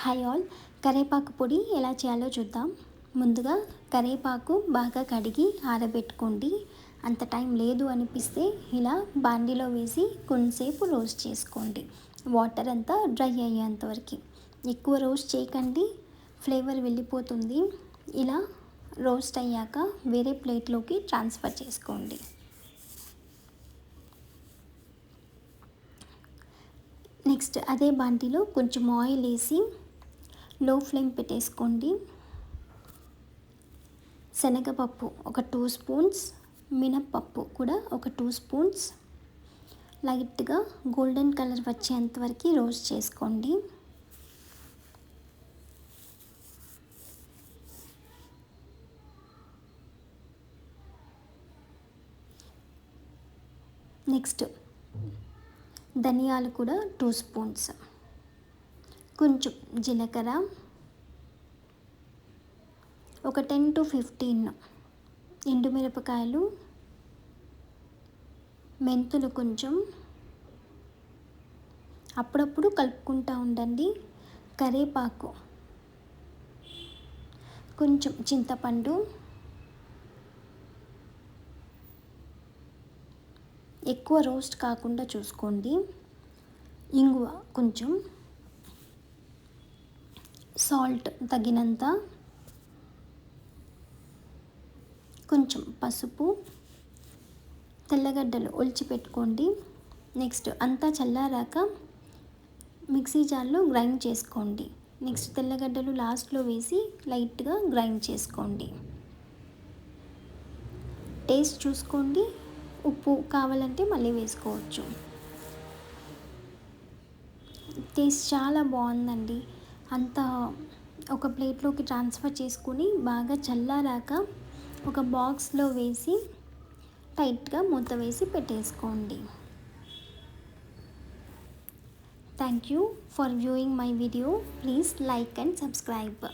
Hi all, కరివేపాకు పొడి ఎలా చేయాలో చూద్దాం. ముందుగా కరివేపాకు బాగా కడిగి ఆరబెట్టుకోండి. అంత టైం లేదు అనిపిస్తే ఇలా బాండీలో వేసి కొంచెంసేపు రోస్ట్ చేసుకోండి, వాటర్ అంతా డ్రై అయ్యేంత వరకు. ఎక్కువ రోస్ట్ చేయకండి, ఫ్లేవర్ వెళ్ళిపోతుంది. ఇలా రోస్ట్ అయ్యాక వేరే ప్లేట్లోకి ట్రాన్స్ఫర్ చేసుకోండి. నెక్స్ట్ అదే బాండీలో కొంచెం ఆయిల్ వేసి లో ఫ్లేమ్ పెట్టేసుకోండి. శనగపప్పు ఒక 2 స్పూన్స్, మినప్పప్పు కూడా ఒక 2 స్పూన్స్ లైట్గా గోల్డెన్ కలర్ వచ్చేంత వరకు రోస్ట్ చేసుకోండి. నెక్స్ట్ ధనియాలు కూడా 2 స్పూన్స్, కొంచెం జీలకర్ర ఒక 10 to 15 ఎండుమిరపకాయలు, మెంతులు కొంచెం. అప్పుడప్పుడు కలుపుకుంటూ ఉండండి. కరివేపాకు, కొంచెం చింతపండు, ఎక్కువ రోస్ట్ కాకుండా చూసుకోండి. ఇంగువ కొంచెం, సాల్ట్ తగినంత, కొంచెం పసుపు, తెల్లగడ్డలు ఒలిచి పెట్టుకోండి. నెక్స్ట్ అంతా చల్లారాక మిక్సీ జార్లో గ్రైండ్ చేసుకోండి. నెక్స్ట్ తెల్లగడ్డలు లాస్ట్లో వేసి లైట్గా గ్రైండ్ చేసుకోండి. టేస్ట్ చూసుకోండి, ఉప్పు కావాలంటే మళ్ళీ వేసుకోవచ్చు. టేస్ట్ చాలా బాగుందండి. అంతా ఒక ప్లేట్లోకి ట్రాన్స్ఫర్ చేసుకుని బాగా చల్లారాక ఒక బాక్స్లో వేసి టైట్గా మూత వేసి పెట్టేసుకోండి. Thank you for viewing my video. Please like and subscribe.